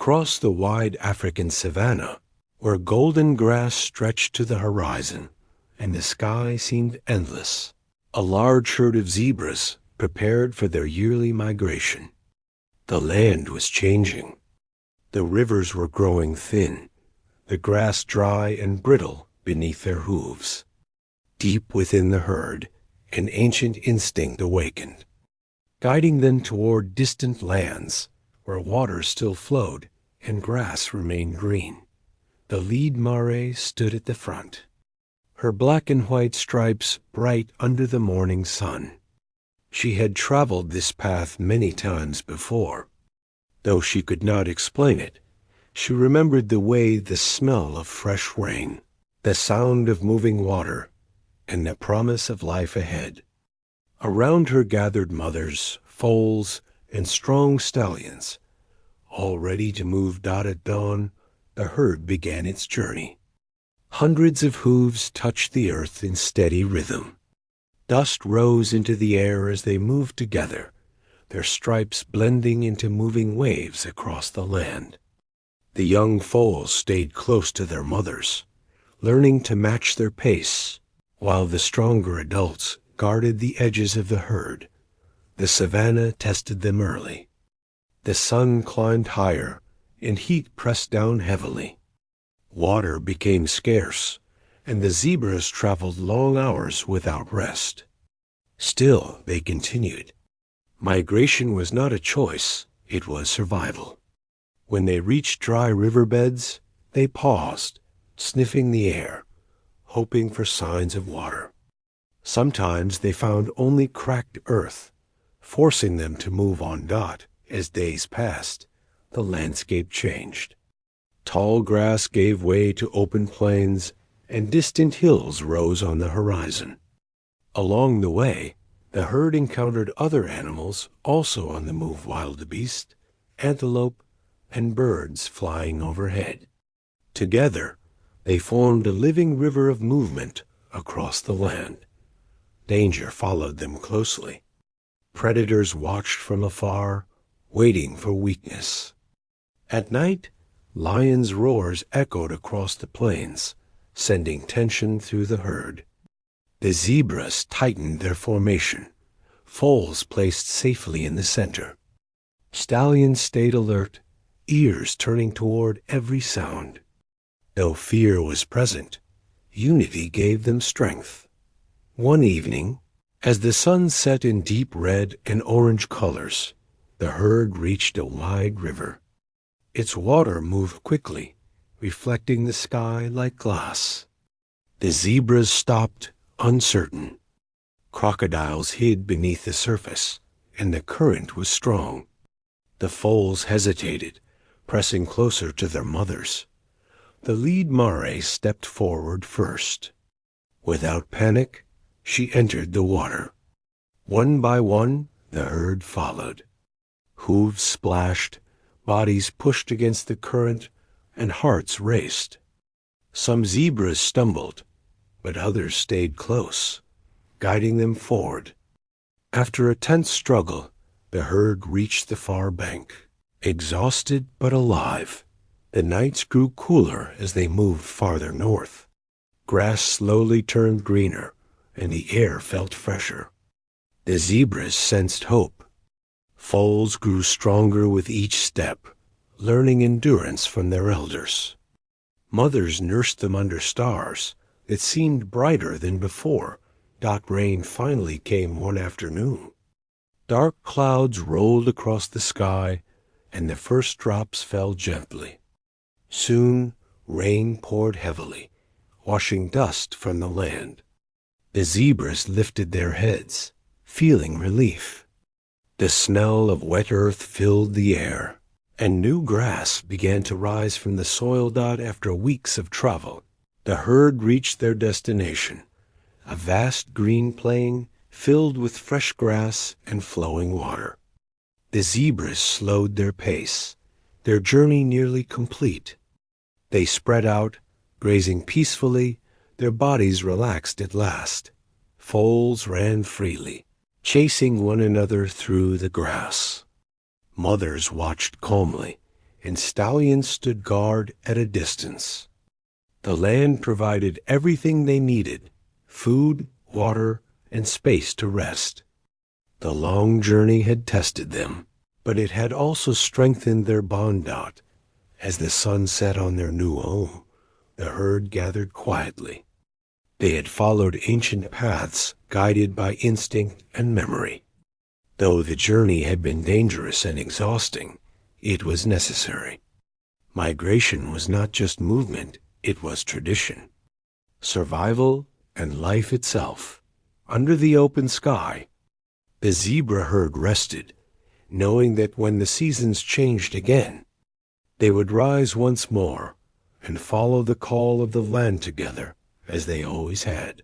Across the wide African savanna, where golden grass stretched to the horizon and the sky seemed endless, a large herd of zebras prepared for their yearly migration. The land was changing. The rivers were growing thin, the grass dry and brittle beneath their hooves. Deep within the herd, an ancient instinct awakened, guiding them toward distant lands where water still flowed and grass remained green. The lead mare stood at the front, her black and white stripes bright under the morning sun. She had traveled this path many times before. Though she could not explain it, she remembered the smell of fresh rain, the sound of moving water, and the promise of life ahead. Around her gathered mothers, foals, and strong stallions. All ready to move at dawn, the herd began its journey. Hundreds of hooves touched the earth in steady rhythm. Dust rose into the air as they moved together, their stripes blending into moving waves across the land. The young foals stayed close to their mothers, learning to match their pace, while the stronger adults guarded the edges of the herd. The savanna tested them early. The sun climbed higher, and heat pressed down heavily. Water became scarce, and the zebras traveled long hours without rest. Still, they continued. Migration was not a choice, it was survival. When they reached dry riverbeds, they paused, sniffing the air, hoping for signs of water. Sometimes they found only cracked earth, forcing them to move on. As days passed, the landscape changed. Tall grass gave way to open plains, and distant hills rose on the horizon. Along the way, the herd encountered other animals also on the move: wildebeest, antelope, and birds flying overhead. Together, they formed a living river of movement across the land. Danger followed them closely. Predators watched from afar, waiting for weakness. At night, lions' roars echoed across the plains, sending tension through the herd. The zebras tightened their formation, foals placed safely in the center. Stallions stayed alert, ears turning toward every sound. Though fear was present, unity gave them strength. One evening, as the sun set in deep red and orange colors, the herd reached a wide river. Its water moved quickly, reflecting the sky like glass. The zebras stopped, uncertain. Crocodiles hid beneath the surface, and the current was strong. The foals hesitated, pressing closer to their mothers. The lead mare stepped forward first. Without panic, she entered the water. One by one, the herd followed. Hooves splashed, bodies pushed against the current, and hearts raced. Some zebras stumbled, but others stayed close, guiding them forward. After a tense struggle, the herd reached the far bank. Exhausted but alive, the nights grew cooler as they moved farther north. Grass slowly turned greener, and the air felt fresher. The zebras sensed hope. Foals grew stronger with each step, learning endurance from their elders. Mothers nursed them under stars that seemed brighter than before. Rain finally came one afternoon. Dark clouds rolled across the sky, and the first drops fell gently. Soon, rain poured heavily, washing dust from the land. The zebras lifted their heads, feeling relief. The smell of wet earth filled the air, and new grass began to rise from the soil. After weeks of travel, the herd reached their destination, a vast green plain filled with fresh grass and flowing water. The zebras slowed their pace, their journey nearly complete. They spread out, grazing peacefully, their bodies relaxed at last. Foals ran freely, chasing one another through the grass. Mothers watched calmly, and stallions stood guard at a distance. The land provided everything they needed: food, water, and space to rest. The long journey had tested them, but it had also strengthened their bond. As the sun set on their new home, the herd gathered quietly. They had followed ancient paths, guided by instinct and memory. Though the journey had been dangerous and exhausting, it was necessary. Migration was not just movement, it was tradition. Survival and life itself. Under the open sky, the zebra herd rested, knowing that when the seasons changed again, they would rise once more and follow the call of the land together as they always had.